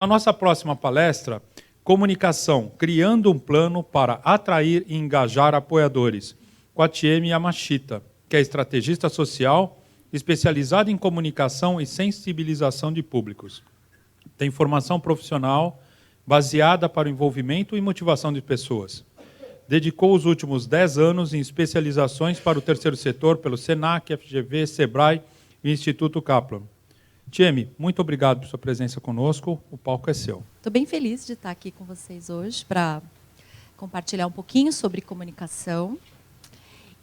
A nossa próxima palestra, Comunicação, criando um plano para atrair e engajar apoiadores, com a Tiemi Yamashita, que é estrategista social, especializada em comunicação e sensibilização de públicos. Tem formação profissional baseada para o envolvimento e motivação de pessoas. Dedicou os últimos 10 anos em especializações para o terceiro setor pelo SENAC, FGV, SEBRAE e Instituto Kaplan. Tiemi, muito obrigado por sua presença conosco. O palco é seu. Estou bem feliz de estar aqui com vocês hoje para compartilhar um pouquinho sobre comunicação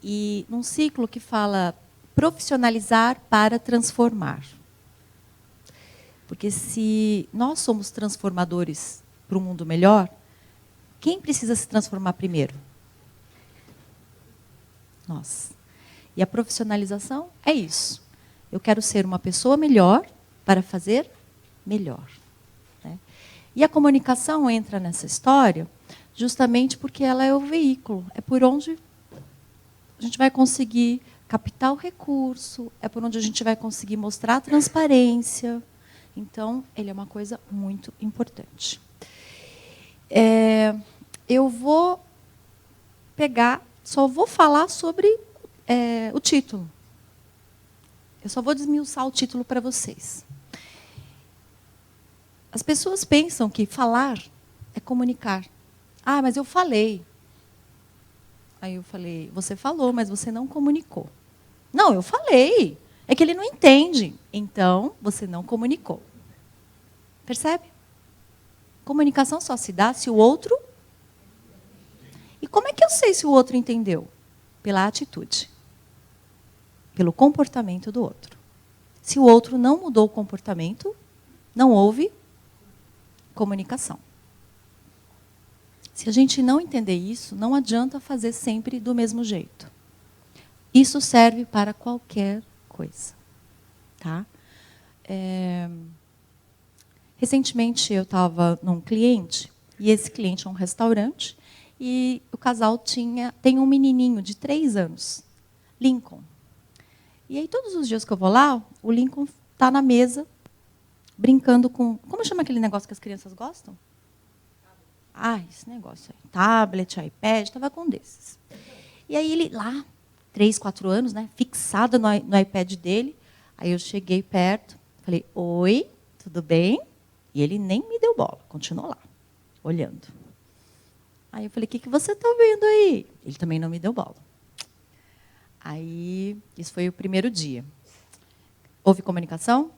e num ciclo que fala profissionalizar para transformar. Porque se nós somos transformadores para um mundo melhor, quem precisa se transformar primeiro? Nós. E a profissionalização é isso. Eu quero ser uma pessoa melhor para fazer melhor. Né? E a comunicação entra nessa história justamente porque ela é o veículo, é por onde a gente vai conseguir captar o recurso, é por onde a gente vai conseguir mostrar a transparência. Então, ele é uma coisa muito importante. Eu vou pegar, só vou falar sobre o título. Eu só vou desmiuçar o título para vocês. As pessoas pensam que falar é comunicar. Ah, mas eu falei. Aí eu falei, você falou, mas você não comunicou. Não, eu falei. É que ele não entende. Então, você não comunicou. Percebe? Comunicação só se dá se o outro... E como é que eu sei se o outro entendeu? Pela atitude. Pelo comportamento do outro. Se o outro não mudou o comportamento, não houve comunicação. Se a gente não entender isso, não adianta fazer sempre do mesmo jeito. Isso serve para qualquer coisa. Tá? Recentemente eu estava num cliente, e esse cliente é um restaurante, e o casal tem um menininho de 3 anos, Lincoln. E aí todos os dias que eu vou lá, o Lincoln está na mesa, brincando com... Como chama aquele negócio que as crianças gostam? Ah, esse negócio aí. Tablet, iPad, estava com um desses. E aí ele lá, 3, 4 anos, né, fixado no iPad dele. Aí eu cheguei perto, falei, oi, tudo bem? E ele nem me deu bola, continuou lá, olhando. Aí eu falei, o que você está vendo aí? Ele também não me deu bola. Aí, isso foi o primeiro dia. Houve comunicação?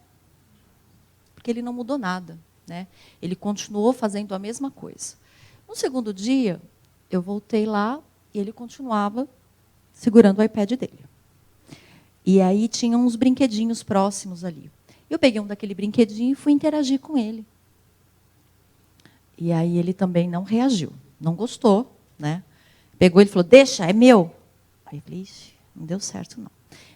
Porque ele não mudou nada. Né? Ele continuou fazendo a mesma coisa. No segundo dia, eu voltei lá e ele continuava segurando o iPad dele. E aí tinha uns brinquedinhos próximos ali. Eu peguei um daquele brinquedinho e fui interagir com ele. E aí ele também não reagiu, não gostou. Né? Pegou e falou, deixa, é meu. Aí eu falei, ixi, não deu certo não.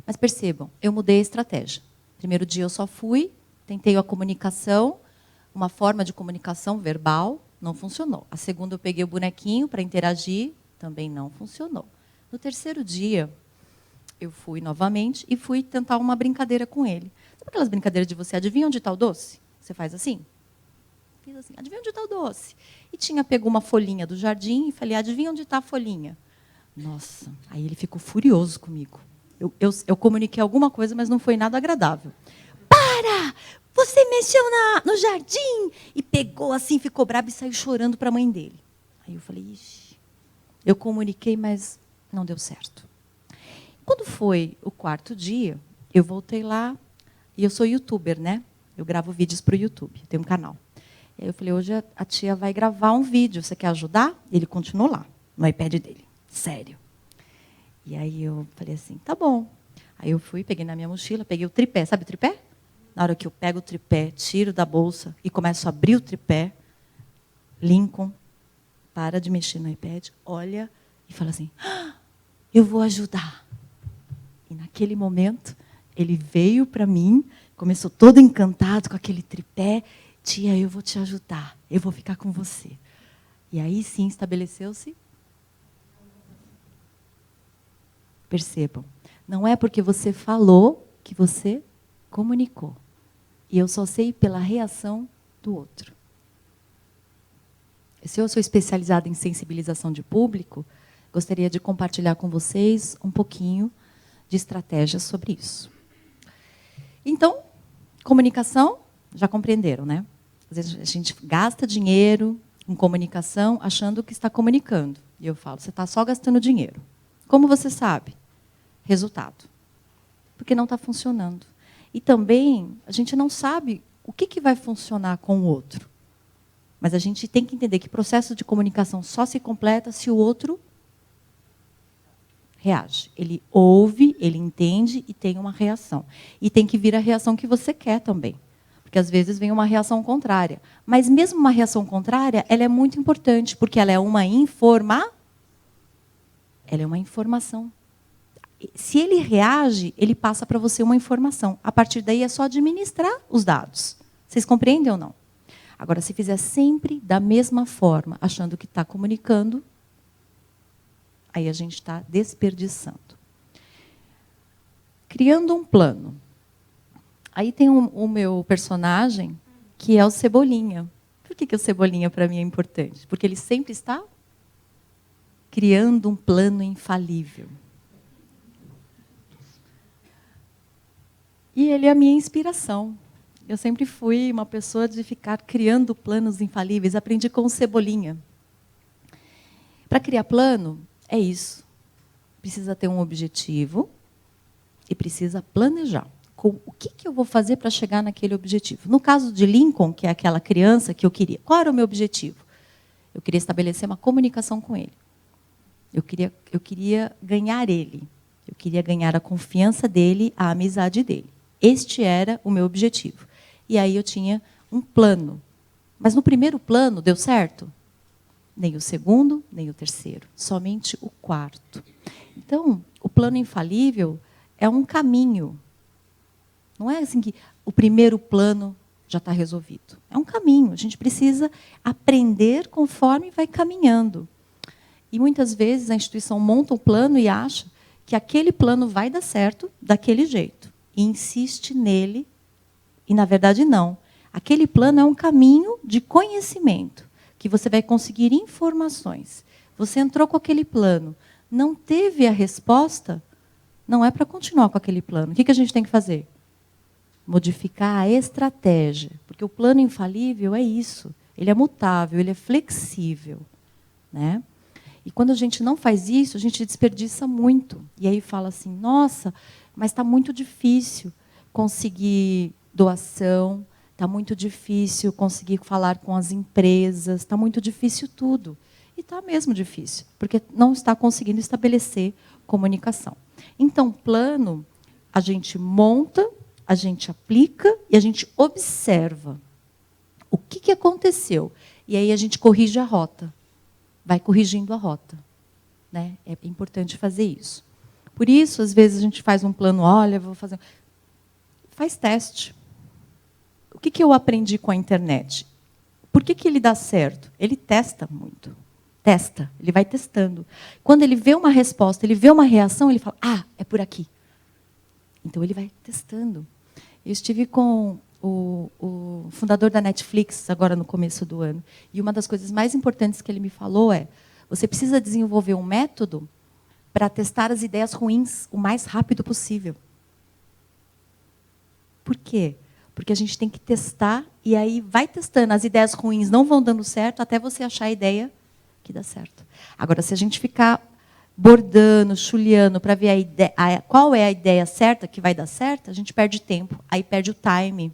Mas percebam, eu mudei a estratégia. Primeiro dia eu só fui, tentei a comunicação, uma forma de comunicação verbal, não funcionou. A segunda eu peguei o bonequinho para interagir, também não funcionou. No terceiro dia, eu fui novamente e fui tentar uma brincadeira com ele. Sabe aquelas brincadeiras de você adivinha onde está o doce? Você faz assim? Fiz assim, adivinha onde está o doce? E pegou uma folhinha do jardim e falei, adivinha onde está a folhinha? Nossa, aí ele ficou furioso comigo. Eu comuniquei alguma coisa, mas não foi nada agradável. Para! Você mexeu no jardim! E pegou assim, ficou bravo e saiu chorando para a mãe dele. Aí eu falei, ixi, eu comuniquei, mas não deu certo. Quando foi o 4º dia, eu voltei lá, e eu sou youtuber, né? Eu gravo vídeos para o YouTube, tenho um canal. E aí eu falei, hoje a tia vai gravar um vídeo, você quer ajudar? Ele continuou lá, no iPad dele, sério. E aí eu falei assim, tá bom. Aí eu fui, peguei na minha mochila, peguei o tripé, sabe o tripé? Na hora que eu pego o tripé, tiro da bolsa e começo a abrir o tripé, Lincoln para de mexer no iPad, olha e fala assim, eu vou ajudar. E naquele momento, ele veio para mim, começou todo encantado com aquele tripé, tia, eu vou te ajudar, eu vou ficar com você. E aí sim estabeleceu-se. Percebam, não é porque você falou que você comunicou. E eu só sei pela reação do outro. se eu sou especializada em sensibilização de público, gostaria de compartilhar com vocês um pouquinho de estratégias sobre isso. Então, comunicação, já compreenderam, né? Às vezes a gente gasta dinheiro em comunicação achando que está comunicando. E eu falo, você está só gastando dinheiro. Como você sabe? Resultado. Porque não está funcionando. E também, a gente não sabe o que vai funcionar com o outro. Mas a gente tem que entender que o processo de comunicação só se completa se o outro reage. Ele ouve, ele entende e tem uma reação. E tem que vir a reação que você quer também. Porque às vezes vem uma reação contrária. Mas mesmo uma reação contrária, ela é muito importante, porque ela é uma informação. Se ele reage, ele passa para você uma informação. A partir daí é só administrar os dados. Vocês compreendem ou não? Agora, se fizer sempre da mesma forma, achando que está comunicando, aí a gente está desperdiçando. Criando um plano. Aí tem o meu personagem, que é o Cebolinha. Por que o Cebolinha, para mim, é importante? Porque ele sempre está criando um plano infalível. E ele é a minha inspiração. Eu sempre fui uma pessoa de ficar criando planos infalíveis. Aprendi com o Cebolinha. Para criar plano, é isso. Precisa ter um objetivo e precisa planejar. O que eu vou fazer para chegar naquele objetivo? No caso de Lincoln, que é aquela criança que eu queria, qual era o meu objetivo? Eu queria estabelecer uma comunicação com ele. Eu queria ganhar ele. Eu queria ganhar a confiança dele, a amizade dele. Este era o meu objetivo. E aí eu tinha um plano. Mas no primeiro plano deu certo? Nem o segundo, nem o terceiro. Somente o quarto. Então, o plano infalível é um caminho. Não é assim que o primeiro plano já está resolvido. É um caminho. A gente precisa aprender conforme vai caminhando. E muitas vezes a instituição monta um plano e acha que aquele plano vai dar certo daquele jeito. E insiste nele. E, na verdade, não. Aquele plano é um caminho de conhecimento, que você vai conseguir informações. Você entrou com aquele plano, não teve a resposta, não é para continuar com aquele plano. O que a gente tem que fazer? Modificar a estratégia. Porque o plano infalível é isso. Ele é mutável, ele é flexível. Né? E quando a gente não faz isso, a gente desperdiça muito. E aí fala assim, nossa, mas está muito difícil conseguir doação, está muito difícil conseguir falar com as empresas, está muito difícil tudo. E está mesmo difícil, porque não está conseguindo estabelecer comunicação. Então, plano, a gente monta, a gente aplica e a gente observa. O que aconteceu? E aí a gente corrige a rota. Vai corrigindo a rota. Né? É importante fazer isso. Por isso, às vezes, a gente faz um plano, olha, vou fazer... Faz teste. O que eu aprendi com a internet? Por que ele dá certo? Ele testa muito. Testa, ele vai testando. Quando ele vê uma resposta, ele vê uma reação, ele fala, é por aqui. Então, ele vai testando. Eu estive com o fundador da Netflix, agora no começo do ano, e uma das coisas mais importantes que ele me falou é, você precisa desenvolver um método para testar as ideias ruins o mais rápido possível. Por quê? Porque a gente tem que testar, e aí vai testando. As ideias ruins não vão dando certo até você achar a ideia que dá certo. Agora, se a gente ficar bordando, chuleando, para ver qual é a ideia certa que vai dar certo, a gente perde tempo, aí perde o time.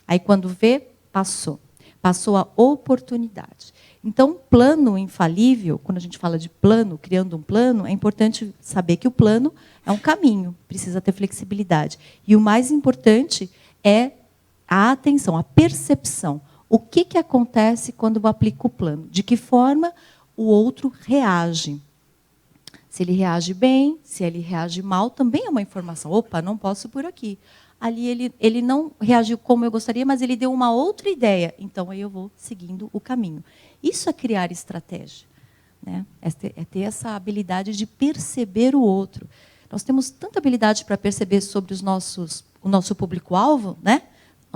Aí, quando vê, passou. Passou a oportunidade. Então, plano infalível, quando a gente fala de plano, criando um plano, é importante saber que o plano é um caminho, precisa ter flexibilidade. E o mais importante é a atenção, a percepção. O que acontece quando eu aplico o plano? De que forma o outro reage? Se ele reage bem, se ele reage mal, também é uma informação. Opa, não posso ir por aqui. Ali ele não reagiu como eu gostaria, mas ele deu uma outra ideia. Então, aí eu vou seguindo o caminho. Isso é criar estratégia. Né? É ter essa habilidade de perceber o outro. Nós temos tanta habilidade para perceber sobre o nosso público-alvo, né?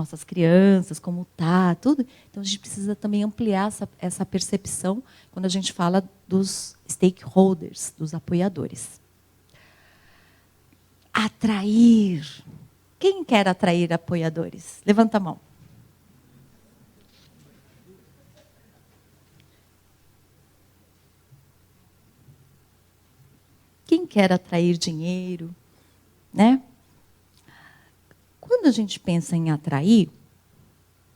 nossas crianças, como está, tudo. Então, a gente precisa também ampliar essa percepção quando a gente fala dos stakeholders, dos apoiadores. Atrair. Quem quer atrair apoiadores? Levanta a mão. Quem quer atrair dinheiro, né? Quando a gente pensa em atrair,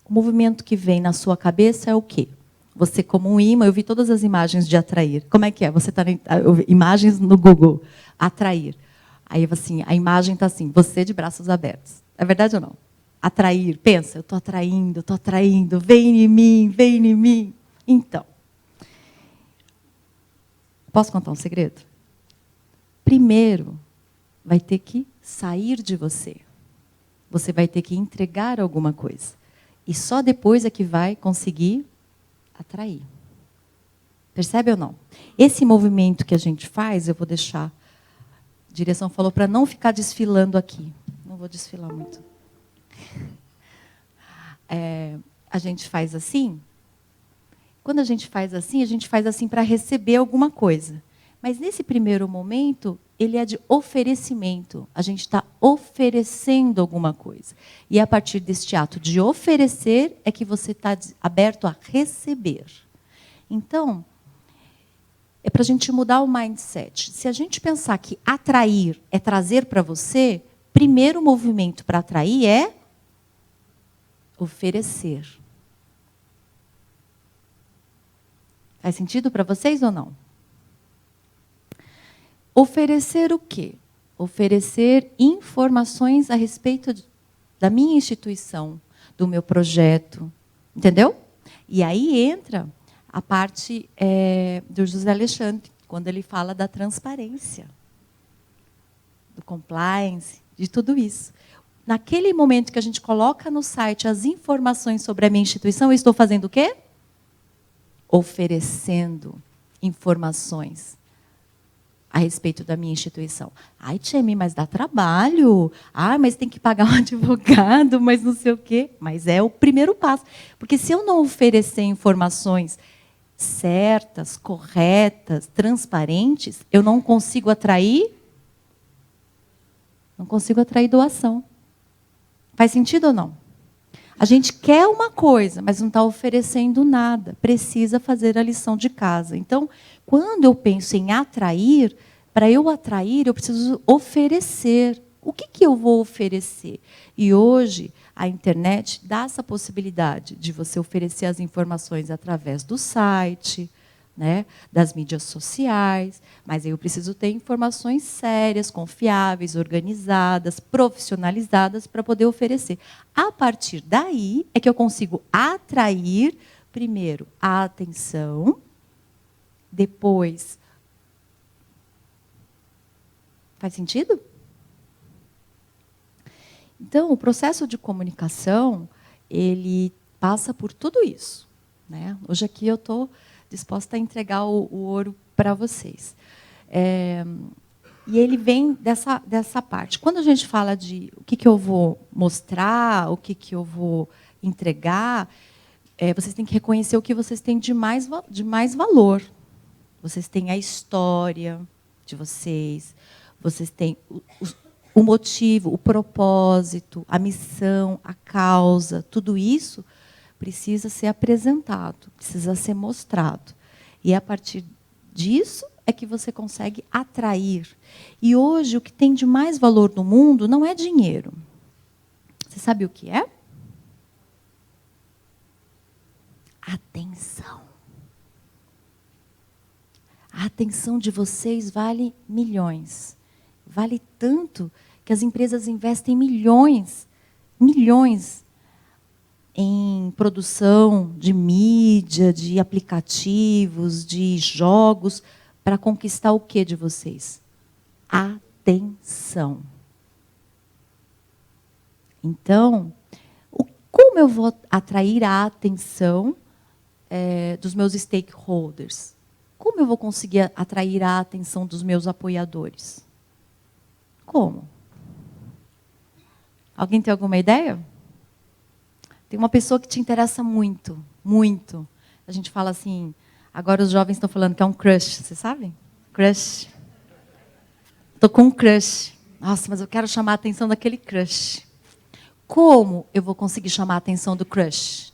o movimento que vem na sua cabeça é o quê? Você como um imã, eu vi todas as imagens de atrair. Como é que é? Você está imagens no Google, atrair. Aí assim, a imagem está assim, você de braços abertos. É verdade ou não? Atrair, pensa, eu estou atraindo, vem em mim, vem em mim. Então, posso contar um segredo? Primeiro, vai ter que sair de você. Você vai ter que entregar alguma coisa. E só depois é que vai conseguir atrair. Percebe ou não? Esse movimento que a gente faz, eu vou deixar... A direção falou para não ficar desfilando aqui. Não vou desfilar muito. A gente faz assim. Quando a gente faz assim para receber alguma coisa. Mas nesse primeiro momento, ele é de oferecimento. A gente está oferecendo alguma coisa. E a partir deste ato de oferecer, é que você está aberto a receber. Então, é para a gente mudar o mindset. Se a gente pensar que atrair é trazer para você, primeiro movimento para atrair é oferecer. Faz sentido para vocês ou não? Oferecer o quê? Oferecer informações a respeito da minha instituição, do meu projeto. Entendeu? E aí entra a parte do José Alexandre, quando ele fala da transparência, do compliance, de tudo isso. Naquele momento que a gente coloca no site as informações sobre a minha instituição, eu estou fazendo o quê? Oferecendo informações a respeito da minha instituição. Ai, Tchemi, mas dá trabalho. Ah, mas tem que pagar um advogado, mas não sei o quê. Mas é o primeiro passo. Porque se eu não oferecer informações certas, corretas, transparentes, eu não consigo atrair doação. Faz sentido ou não? A gente quer uma coisa, mas não está oferecendo nada. Precisa fazer a lição de casa. Então, quando eu penso em atrair, para eu atrair, eu preciso oferecer. O que eu vou oferecer? E hoje, a internet dá essa possibilidade de você oferecer as informações através do site, né, das mídias sociais, mas aí eu preciso ter informações sérias, confiáveis, organizadas, profissionalizadas para poder oferecer. A partir daí é que eu consigo atrair, primeiro, a atenção, depois... Faz sentido? Então, o processo de comunicação, ele passa por tudo isso, né? Hoje aqui eu estou disposta a entregar o ouro para vocês. E ele vem dessa parte. Quando a gente fala de o que eu vou mostrar, o que eu vou entregar, vocês têm que reconhecer o que vocês têm de mais valor. Vocês têm a história de vocês têm o motivo, o propósito, a missão, a causa, tudo isso precisa ser apresentado, precisa ser mostrado. E a partir disso é que você consegue atrair. E hoje o que tem de mais valor no mundo não é dinheiro. Você sabe o que é? Atenção. A atenção de vocês vale milhões. Vale tanto que as empresas investem milhões em produção de mídia, de aplicativos, de jogos, para conquistar o que de vocês? Atenção. Então, como eu vou atrair a atenção dos meus stakeholders? Como eu vou conseguir atrair a atenção dos meus apoiadores? Como? Alguém tem alguma ideia? Tem uma pessoa que te interessa muito, muito. A gente fala assim, agora os jovens estão falando que é um crush, vocês sabem? Crush. Estou com um crush. Nossa, mas eu quero chamar a atenção daquele crush. Como eu vou conseguir chamar a atenção do crush?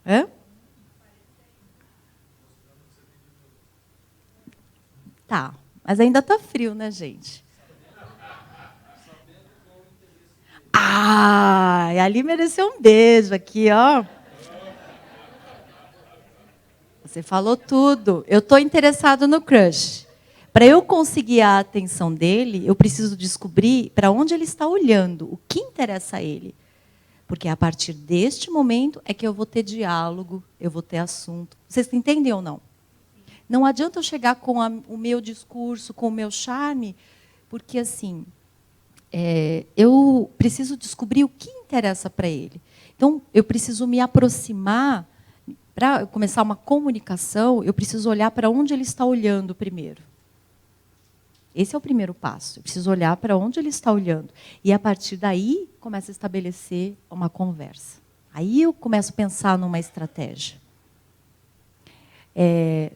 Hã? Tá, mas ainda está frio, né, gente? Ah, ali mereceu um beijo aqui, ó. Você falou tudo. Eu estou interessado no crush. Para eu conseguir a atenção dele, eu preciso descobrir para onde ele está olhando, o que interessa a ele. Porque a partir deste momento é que eu vou ter diálogo, eu vou ter assunto. Vocês entendem ou não? Não adianta eu chegar com o meu discurso, com o meu charme, porque assim, eu preciso descobrir o que interessa para ele. Então, eu preciso me aproximar. Para começar uma comunicação, eu preciso olhar para onde ele está olhando primeiro. Esse é o primeiro passo. Eu preciso olhar para onde ele está olhando. E, a partir daí, começa a estabelecer uma conversa. Aí eu começo a pensar numa estratégia.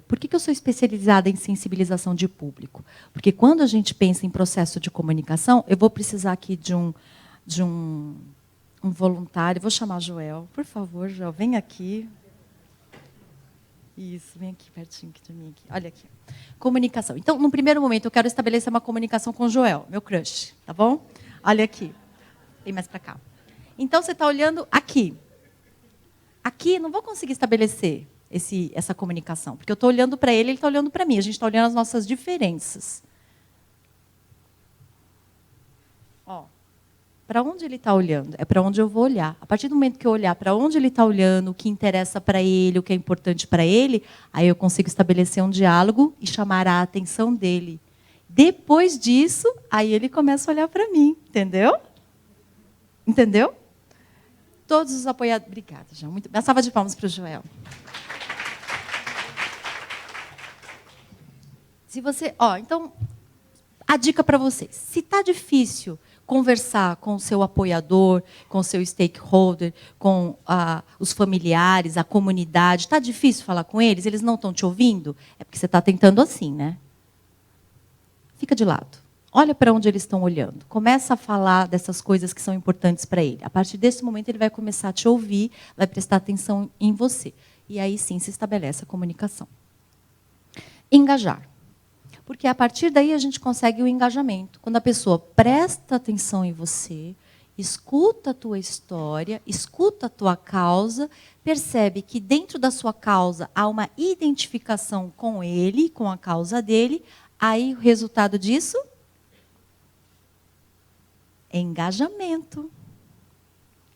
Por que eu sou especializada em sensibilização de público? Porque quando a gente pensa em processo de comunicação, eu vou precisar aqui de um voluntário. Vou chamar Joel. Por favor, Joel, vem aqui. Isso, vem aqui pertinho de mim. Aqui. Olha aqui. Comunicação. Então, no primeiro momento, eu quero estabelecer uma comunicação com o Joel, meu crush, tá bom? Olha aqui. Vem mais para cá. Então, você está olhando aqui. Aqui, não vou conseguir estabelecer essa comunicação, porque eu estou olhando para ele, ele está olhando para mim. A gente está olhando as nossas diferenças. Ó. Para onde ele está olhando? É para onde eu vou olhar. A partir do momento que eu olhar para onde ele está olhando, o que interessa para ele, o que é importante para ele, aí eu consigo estabelecer um diálogo e chamar a atenção dele. Depois disso, aí ele começa a olhar para mim. Entendeu? Entendeu? Todos os apoiadores... Obrigada, João. Uma salva de palmas para o Joel. Se você... então, a dica para vocês. Se está difícil conversar com o seu apoiador, com o seu stakeholder, com os familiares, a comunidade. Está difícil falar com eles? Eles não estão te ouvindo? É porque você está tentando assim, né? Fica de lado. Olha para onde eles estão olhando. Começa a falar dessas coisas que são importantes para ele. A partir desse momento, ele vai começar a te ouvir, vai prestar atenção em você. E aí sim se estabelece a comunicação. Engajar. Porque a partir daí a gente consegue o engajamento. Quando a pessoa presta atenção em você, escuta a tua história, escuta a tua causa, percebe que dentro da sua causa há uma identificação com ele, com a causa dele, aí o resultado disso? Engajamento.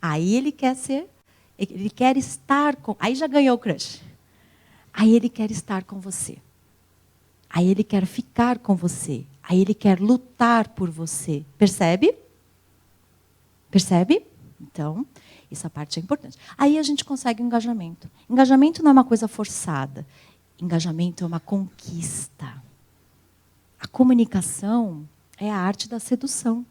Aí ele quer estar com... Aí já ganhou o crush. Aí ele quer estar com você. Aí ele quer ficar com você. Aí ele quer lutar por você. Percebe? Percebe? Então, essa parte é importante. Aí a gente consegue o engajamento. Engajamento não é uma coisa forçada. Engajamento é uma conquista. A comunicação é a arte da sedução.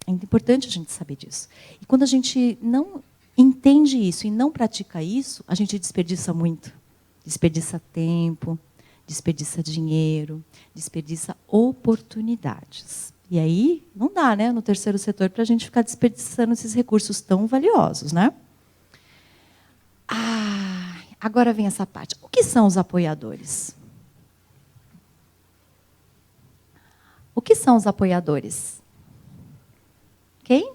É importante a gente saber disso. E quando a gente não entende isso e não pratica isso, a gente desperdiça muito. Desperdiça tempo, desperdiça dinheiro, desperdiça oportunidades. E aí, não dá, né, no terceiro setor, para a gente ficar desperdiçando esses recursos tão valiosos, né? Agora vem essa parte. O que são os apoiadores? O que são os apoiadores? Quem?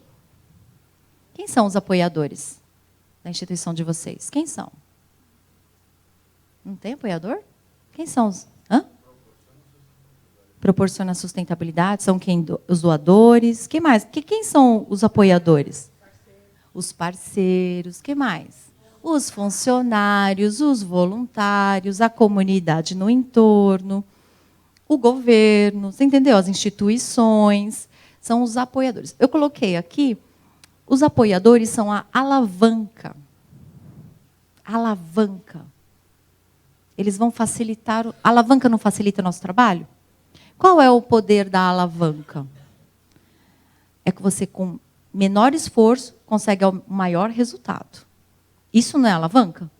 Quem são os apoiadores da instituição de vocês? Quem são? Não tem apoiador? Quem são os... Proporciona sustentabilidade. São quem? Os doadores. Quem mais? Quem são os apoiadores? Os parceiros. Quem mais? Os funcionários, os voluntários, a comunidade no entorno, o governo, você entendeu? As instituições, são os apoiadores. Eu coloquei aqui, os apoiadores são a alavanca. Alavanca. Eles vão facilitar... A alavanca não facilita o nosso trabalho? Qual é o poder da alavanca? é que você, com menor esforço, consegue o maior resultado. Isso não é alavanca?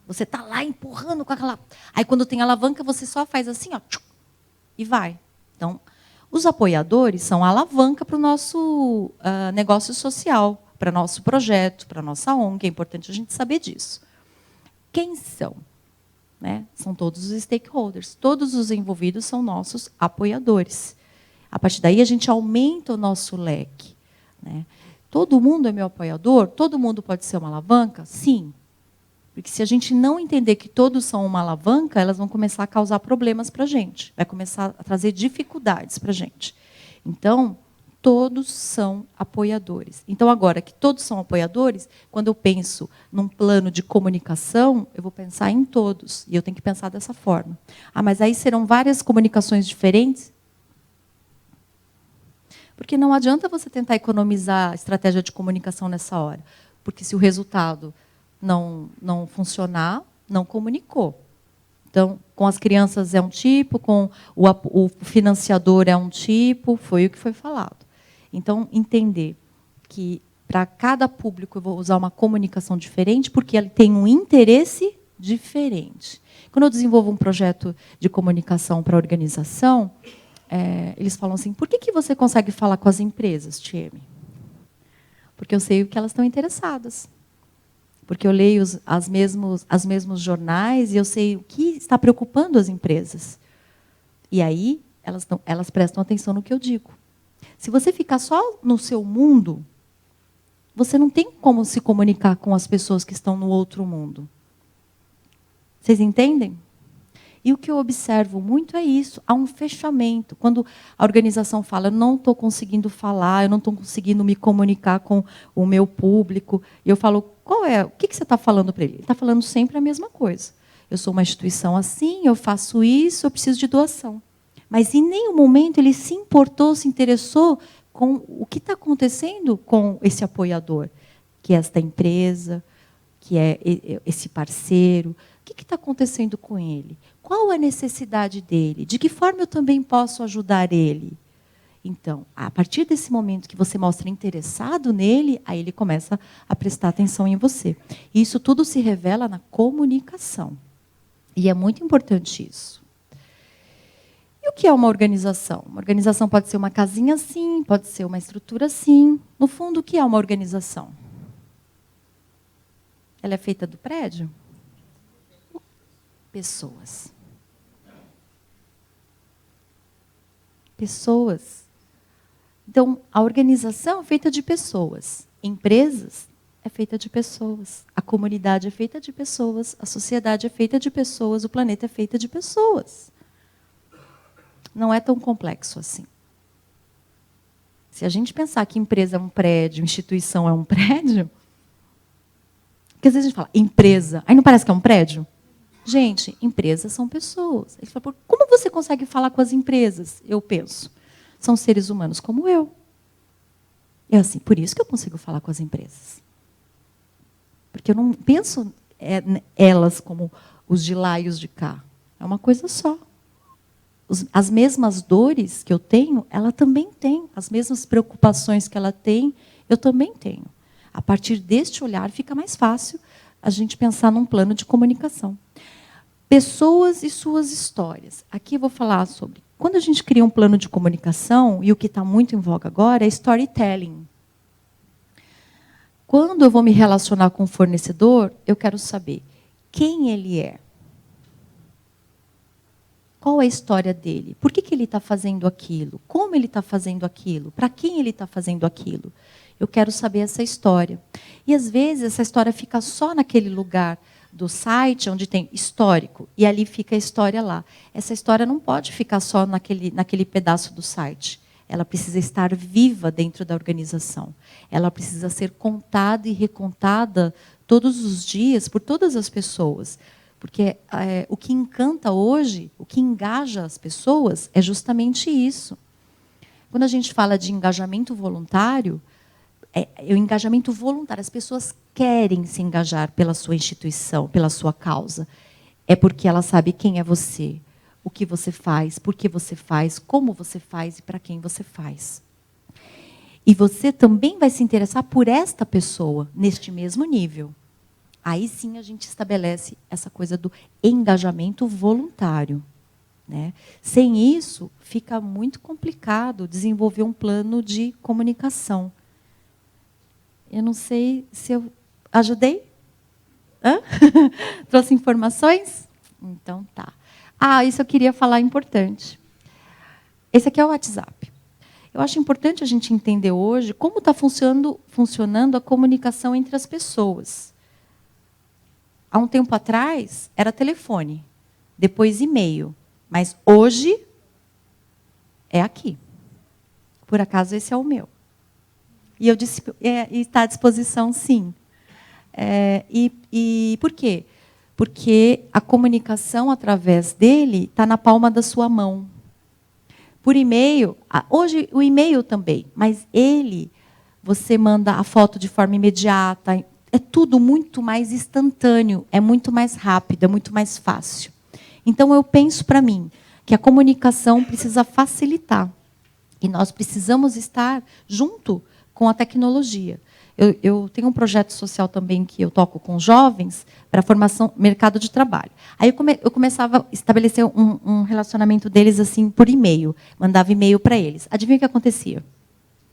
Você está lá empurrando com aquela... Aí, quando tem alavanca, você só faz assim, ó, e vai. Então, os apoiadores são a alavanca para o nosso negócio social, para nosso projeto, para a nossa ONG. É importante a gente saber disso. Quem são? Né? São todos os stakeholders. Todos os envolvidos são nossos apoiadores. A partir daí, a gente aumenta o nosso leque. Né? Todo mundo é meu apoiador? Todo mundo pode ser uma alavanca? Sim. Porque se a gente não entender que todos são uma alavanca, elas vão começar a causar problemas para a gente. Vai começar a trazer dificuldades para a gente. Então, todos são apoiadores. Então, agora que todos são apoiadores, quando eu penso num plano de comunicação, eu vou pensar em todos. E eu tenho que pensar dessa forma. Ah, mas aí serão várias comunicações diferentes? Porque não adianta você tentar economizar a estratégia de comunicação nessa hora. Porque se o resultado não funcionar, não comunicou. Então, com as crianças é um tipo, com o financiador é um tipo, foi o que foi falado. Então, entender que para cada público eu vou usar uma comunicação diferente, porque ele tem um interesse diferente. Quando eu desenvolvo um projeto de comunicação para a organização, eles falam assim, por que você consegue falar com as empresas, Tieme? Porque eu sei o que elas estão interessadas. Porque eu leio os mesmos jornais e eu sei o que está preocupando as empresas. E aí, elas prestam atenção no que eu digo. Se você ficar só no seu mundo, você não tem como se comunicar com as pessoas que estão no outro mundo. Vocês entendem? E o que eu observo muito é isso, há um fechamento. Quando a organização fala, eu não estou conseguindo falar, eu não estou conseguindo me comunicar com o meu público, e eu falo, o que você está falando para ele? Ele está falando sempre a mesma coisa. Eu sou uma instituição assim, eu faço isso, eu preciso de doação. Mas em nenhum momento ele se importou, se interessou com o que está acontecendo com esse apoiador, que é esta empresa, que é esse parceiro. O que está acontecendo com ele? Qual a necessidade dele? De que forma eu também posso ajudar ele? Então, a partir desse momento que você mostra interessado nele, aí ele começa a prestar atenção em você. E isso tudo se revela na comunicação. E é muito importante isso. E o que é uma organização? Uma organização pode ser uma casinha assim, pode ser uma estrutura assim. No fundo, o que é uma organização? Ela é feita do prédio? Pessoas. Pessoas. Então, a organização é feita de pessoas. Empresas é feita de pessoas. A comunidade é feita de pessoas. A sociedade é feita de pessoas. O planeta é feito de pessoas. Não é tão complexo assim. Se a gente pensar que empresa é um prédio, instituição é um prédio, porque às vezes a gente fala, empresa, aí não parece que é um prédio? Gente, empresas são pessoas. Ele fala, como você consegue falar com as empresas? Eu penso, são seres humanos como eu. É assim, por isso que eu consigo falar com as empresas. Porque eu não penso elas como os de lá e os de cá. É uma coisa só. As mesmas dores que eu tenho, ela também tem. As mesmas preocupações que ela tem, eu também tenho. A partir deste olhar, fica mais fácil a gente pensar num plano de comunicação. Pessoas e suas histórias. Aqui eu vou falar sobre... Quando a gente cria um plano de comunicação, e o que está muito em voga agora é storytelling. Quando eu vou me relacionar com o fornecedor, eu quero saber quem ele é. Qual é a história dele? Por que ele está fazendo aquilo? Como ele está fazendo aquilo? Para quem ele está fazendo aquilo? Eu quero saber essa história. E, às vezes, essa história fica só naquele lugar do site, onde tem histórico, e ali fica a história lá. Essa história não pode ficar só naquele pedaço do site. Ela precisa estar viva dentro da organização. Ela precisa ser contada e recontada todos os dias por todas as pessoas. Porque o que encanta hoje, o que engaja as pessoas, é justamente isso. Quando a gente fala de engajamento voluntário, o engajamento voluntário. As pessoas querem se engajar pela sua instituição, pela sua causa. É porque ela sabe quem é você, o que você faz, por que você faz, como você faz e para quem você faz. E você também vai se interessar por esta pessoa, neste mesmo nível. Aí sim a gente estabelece essa coisa do engajamento voluntário, né? Sem isso, fica muito complicado desenvolver um plano de comunicação. Eu não sei se eu ajudei? Hã? Trouxe informações? Então tá. Isso eu queria falar importante. Esse aqui é o WhatsApp. Eu acho importante a gente entender hoje como está funcionando a comunicação entre as pessoas. Há um tempo atrás, era telefone, depois e-mail. Mas hoje, é aqui. Por acaso, esse é o meu. E eu disse, está à disposição, sim. E por quê? Porque a comunicação através dele está na palma da sua mão. Por e-mail, hoje o e-mail também, mas você manda a foto de forma imediata, é tudo muito mais instantâneo, é muito mais rápido, é muito mais fácil. Então, eu penso para mim que a comunicação precisa facilitar. E nós precisamos estar junto com a tecnologia. Eu tenho um projeto social também que eu toco com jovens para formação mercado de trabalho. Aí eu começava a estabelecer um relacionamento deles assim por e-mail. Mandava e-mail para eles. Adivinha o que acontecia?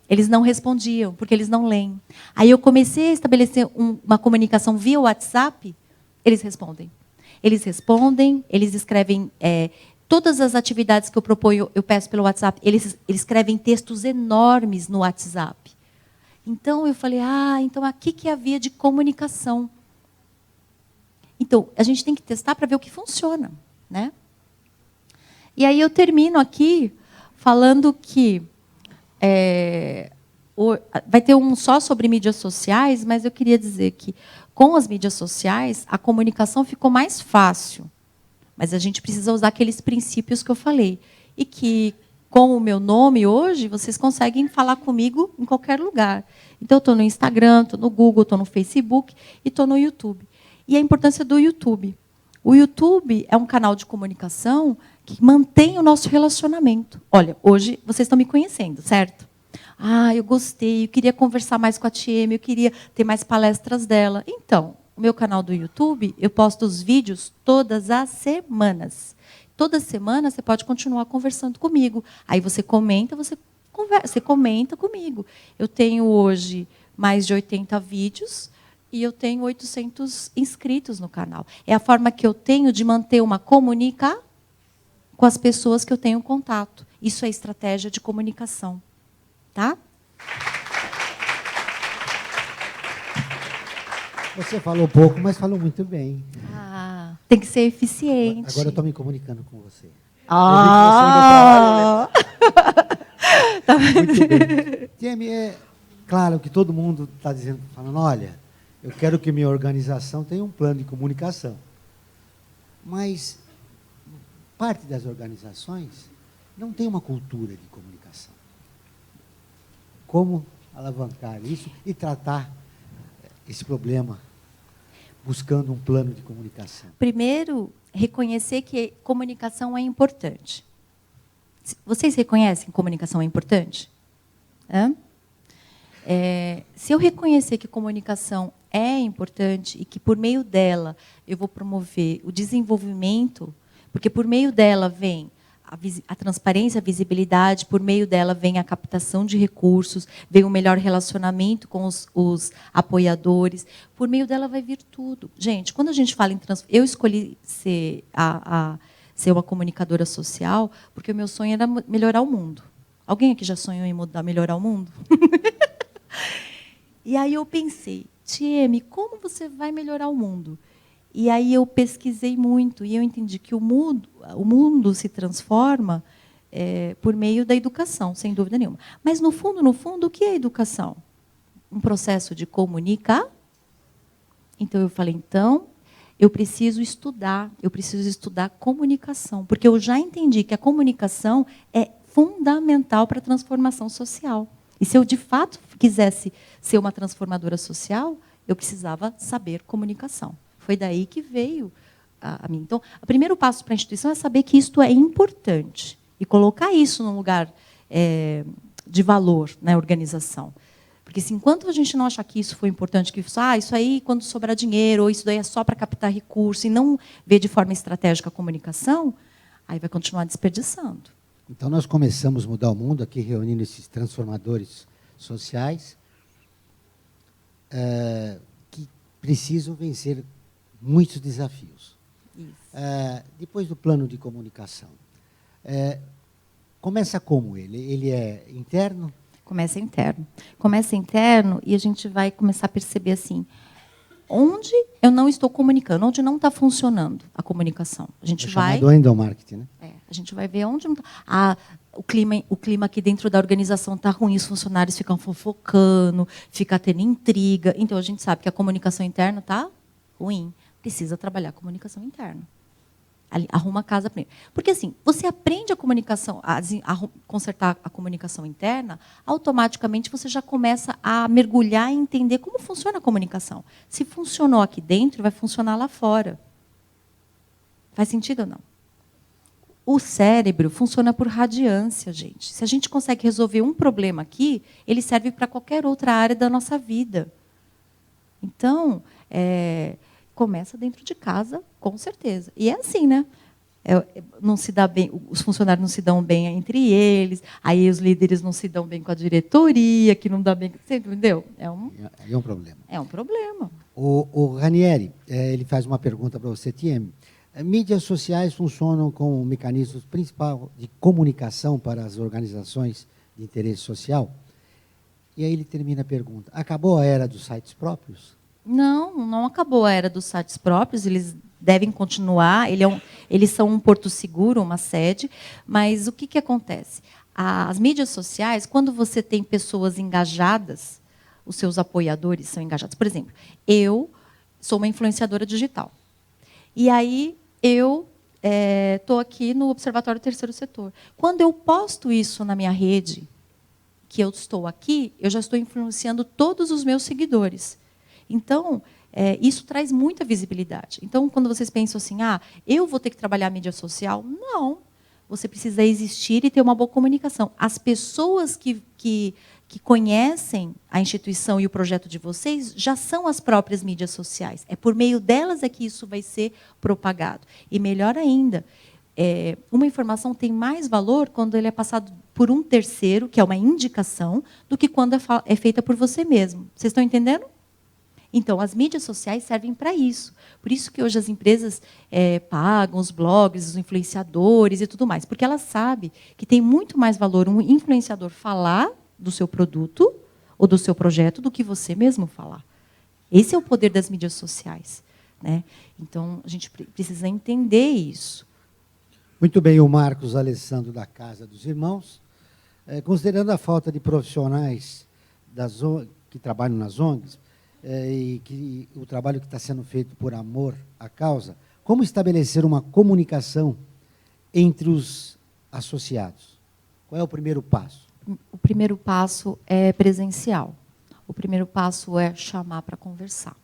Eles não respondiam, porque eles não leem. Aí eu comecei a estabelecer uma comunicação via WhatsApp, eles respondem. Eles escrevem todas as atividades que eu proponho, eu peço pelo WhatsApp, eles escrevem textos enormes no WhatsApp. Então, eu falei, então aqui que é a via de comunicação. Então, a gente tem que testar para ver o que funciona, né? E aí eu termino aqui falando que vai ter um só sobre mídias sociais, mas eu queria dizer que, com as mídias sociais, a comunicação ficou mais fácil. Mas a gente precisa usar aqueles princípios que eu falei. E que, com o meu nome hoje, vocês conseguem falar comigo em qualquer lugar. Então, eu estou no Instagram, estou no Google, estou no Facebook e estou no YouTube. E a importância do YouTube. O YouTube é um canal de comunicação que mantém o nosso relacionamento. Olha, hoje vocês estão me conhecendo, certo? Eu gostei, eu queria conversar mais com a Tieme, eu queria ter mais palestras dela. Então, o meu canal do YouTube, eu posto os vídeos todas as semanas. Toda semana você pode continuar conversando comigo. Aí você comenta, você comenta comigo. Eu tenho hoje mais de 80 vídeos e eu tenho 800 inscritos no canal. É a forma que eu tenho de manter uma comunicação com as pessoas que eu tenho contato. Isso é estratégia de comunicação. Tá? Você falou pouco, mas falou muito bem. Tem que ser eficiente. Agora eu estou me comunicando com você. Muito bem. Tieme, é claro que todo mundo está falando, olha, eu quero que minha organização tenha um plano de comunicação. Mas parte das organizações não tem uma cultura de comunicação. Como alavancar isso e tratar esse problema buscando um plano de comunicação? Primeiro, reconhecer que comunicação é importante. Vocês reconhecem que comunicação é importante? Se eu reconhecer que comunicação é importante e que, por meio dela, eu vou promover o desenvolvimento, porque por meio dela vem a transparência, a visibilidade, por meio dela vem a captação de recursos, vem o melhor relacionamento com os apoiadores, por meio dela vai vir tudo. Gente, quando a gente fala em eu escolhi ser uma comunicadora social, porque o meu sonho era melhorar o mundo. Alguém aqui já sonhou em melhorar o mundo? E aí eu pensei, Tieme, como você vai melhorar o mundo? E aí eu pesquisei muito e eu entendi que o mundo se transforma por meio da educação, sem dúvida nenhuma. Mas, no fundo, o que é educação? Um processo de comunicar. Então, eu falei, eu preciso estudar comunicação, porque eu já entendi que a comunicação é fundamental para a transformação social. E se eu, de fato, quisesse ser uma transformadora social, eu precisava saber comunicação. Foi daí que veio a mim. Então, o primeiro passo para a instituição é saber que isto é importante. E colocar isso num lugar de valor na organização. Porque se enquanto a gente não achar que isso foi importante, que isso aí quando sobrar dinheiro, ou isso daí é só para captar recurso, e não ver de forma estratégica a comunicação, aí vai continuar desperdiçando. Então, nós começamos a mudar o mundo aqui, reunindo esses transformadores sociais, que precisam vencer muitos desafios. Depois do plano de comunicação, começa como ele? Ele é interno? Começa interno. Começa interno e a gente vai começar a perceber assim, onde eu não estou comunicando, onde não está funcionando a comunicação. A gente vai... chamado endomarketing, né? A gente vai ver onde não está... o clima aqui dentro da organização está ruim, os funcionários ficam fofocando, fica tendo intriga. Então, a gente sabe que a comunicação interna está ruim. Precisa trabalhar a comunicação interna. Arruma a casa primeiro. Porque, assim, você aprende a comunicação, a consertar a comunicação interna, automaticamente você já começa a mergulhar e entender como funciona a comunicação. Se funcionou aqui dentro, vai funcionar lá fora. Faz sentido ou não? O cérebro funciona por radiância, gente. Se a gente consegue resolver um problema aqui, ele serve para qualquer outra área da nossa vida. Então, começa dentro de casa, com certeza. E é assim, né? Não se dá bem, os funcionários não se dão bem entre eles, aí os líderes não se dão bem com a diretoria, que não dá bem... Você entendeu? É um problema. É um problema. O Ranieri, ele faz uma pergunta para você, TM. Mídias sociais funcionam como mecanismo principal de comunicação para as organizações de interesse social? E aí ele termina a pergunta. Acabou a era dos sites próprios? Não acabou a era dos sites próprios, eles devem continuar, eles são um porto seguro, uma sede, mas o que acontece? As mídias sociais, quando você tem pessoas engajadas, os seus apoiadores são engajados. Por exemplo, eu sou uma influenciadora digital. E aí eu estou aqui no Observatório Terceiro Setor. Quando eu posto isso na minha rede, que eu estou aqui, eu já estou influenciando todos os meus seguidores. Então, isso traz muita visibilidade. Então, quando vocês pensam assim, eu vou ter que trabalhar a mídia social, não. Você precisa existir e ter uma boa comunicação. As pessoas que conhecem a instituição e o projeto de vocês já são as próprias mídias sociais. É por meio delas que isso vai ser propagado. E melhor ainda, uma informação tem mais valor quando ele é passado por um terceiro, que é uma indicação, do que quando é feita por você mesmo. Vocês estão entendendo? Então, as mídias sociais servem para isso. Por isso que hoje as empresas pagam os blogs, os influenciadores e tudo mais. Porque elas sabem que tem muito mais valor um influenciador falar do seu produto ou do seu projeto do que você mesmo falar. Esse é o poder das mídias sociais, né? Então, a gente precisa entender isso. Muito bem, o Marcos Alessandro da Casa dos Irmãos. Considerando a falta de profissionais que trabalham nas ONGs, e o trabalho que está sendo feito por amor à causa, como estabelecer uma comunicação entre os associados? Qual é o primeiro passo? O primeiro passo é presencial. O primeiro passo é chamar para conversar.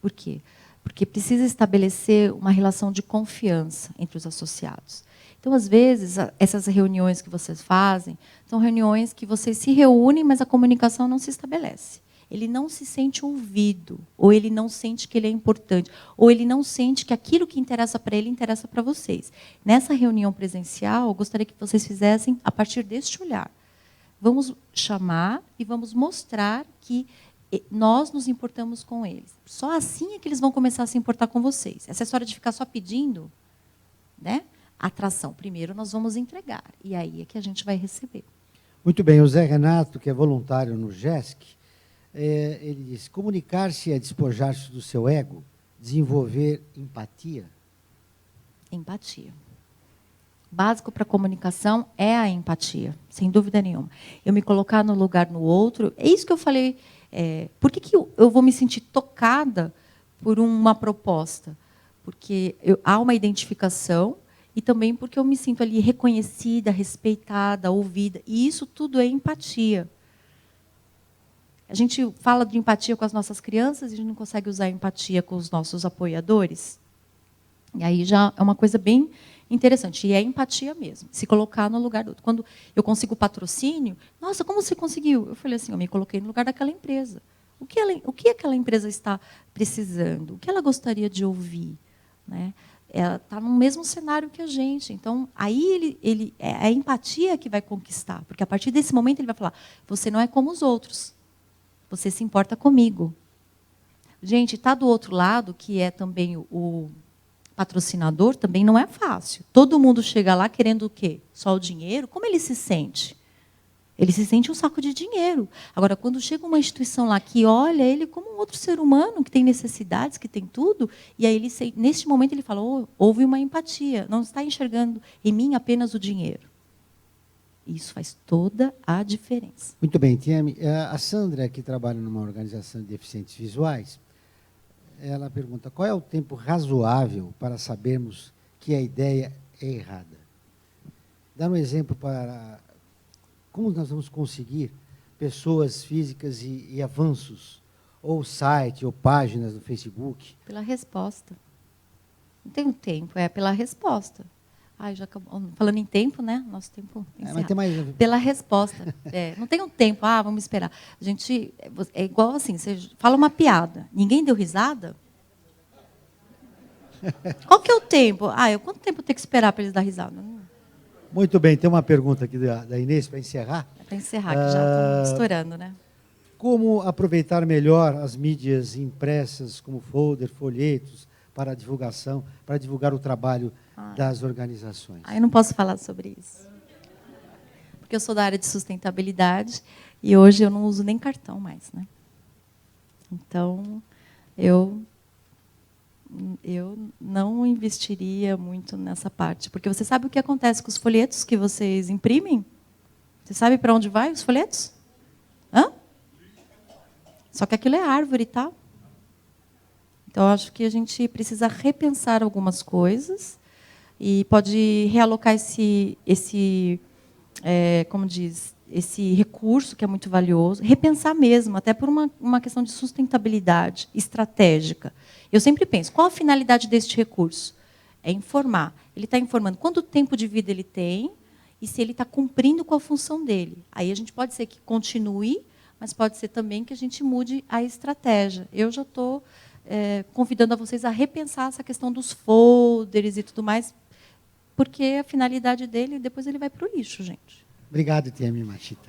Por quê? Porque precisa estabelecer uma relação de confiança entre os associados. Então, às vezes, essas reuniões que vocês fazem são reuniões que vocês se reúnem, mas a comunicação não se estabelece. Ele não se sente ouvido, ou ele não sente que ele é importante, ou ele não sente que aquilo que interessa para ele interessa para vocês. Nessa reunião presencial, eu gostaria que vocês fizessem a partir deste olhar. Vamos chamar e vamos mostrar que nós nos importamos com eles. Só assim é que eles vão começar a se importar com vocês. Essa história de ficar só pedindo, né? Atração. Primeiro nós vamos entregar, e aí é que a gente vai receber. Muito bem, o Zé Renato, que é voluntário no GESC, ele diz, comunicar-se é despojar-se do seu ego, desenvolver empatia? Empatia. Básico para a comunicação é a empatia, sem dúvida nenhuma. Eu me colocar no lugar no outro, é isso que eu falei. Por que eu vou me sentir tocada por uma proposta? Porque há uma identificação e também porque eu me sinto ali reconhecida, respeitada, ouvida. E isso tudo é empatia. A gente fala de empatia com as nossas crianças e a gente não consegue usar empatia com os nossos apoiadores. E aí já é uma coisa bem interessante. E é empatia mesmo, se colocar no lugar do outro. Quando eu consigo patrocínio, nossa, como você conseguiu? Eu falei assim, eu me coloquei no lugar daquela empresa. O que aquela empresa está precisando? O que ela gostaria de ouvir? Né? Ela está no mesmo cenário que a gente. Então, aí é a empatia que vai conquistar. Porque, a partir desse momento, ele vai falar, você não é como os outros. Você se importa comigo. Gente, está do outro lado, que é também o patrocinador, também não é fácil. Todo mundo chega lá querendo o quê? Só o dinheiro? Como ele se sente? Ele se sente um saco de dinheiro. Agora, quando chega uma instituição lá que olha ele como um outro ser humano, que tem necessidades, que tem tudo, e aí ele, neste momento ele fala, houve uma empatia, não está enxergando em mim apenas o dinheiro. Isso faz toda a diferença. Muito bem, Tieme. A Sandra, que trabalha numa organização de deficientes visuais, ela pergunta, qual é o tempo razoável para sabermos que a ideia é errada? Dá um exemplo para como nós vamos conseguir pessoas físicas e avanços, ou site, ou páginas no Facebook? Pela resposta. Não tem um tempo, é pela resposta. Já acabou. Falando em tempo, né? Nosso tempo. Mas tem mais... Pela resposta. Não tem um tempo, vamos esperar. A gente. É igual assim, você fala uma piada, ninguém deu risada? Qual que é o tempo? Quanto tempo eu tenho que esperar para eles dar risada? Muito bem, tem uma pergunta aqui da Inês para encerrar. Para encerrar, que já estão estourando, né? Como aproveitar melhor as mídias impressas, como folder, folhetos, para a divulgação, para divulgar o trabalho das organizações? Eu não posso falar sobre isso. Porque eu sou da área de sustentabilidade e hoje eu não uso nem cartão mais, né? Então, eu não investiria muito nessa parte. Porque você sabe o que acontece com os folhetos que vocês imprimem? Você sabe para onde vai os folhetos? Só que aquilo é árvore, tá? Então, acho que a gente precisa repensar algumas coisas e pode realocar esse recurso que é muito valioso, repensar mesmo, até por uma questão de sustentabilidade estratégica. Eu sempre penso, qual a finalidade deste recurso? É informar. Ele está informando quanto tempo de vida ele tem e se ele está cumprindo com a função dele. Aí a gente pode ser que continue, mas pode ser também que a gente mude a estratégia. Eu já estou convidando a vocês a repensar essa questão dos folders e tudo mais, porque a finalidade dele, depois ele vai para o lixo, gente. Obrigado, Tieme Machita.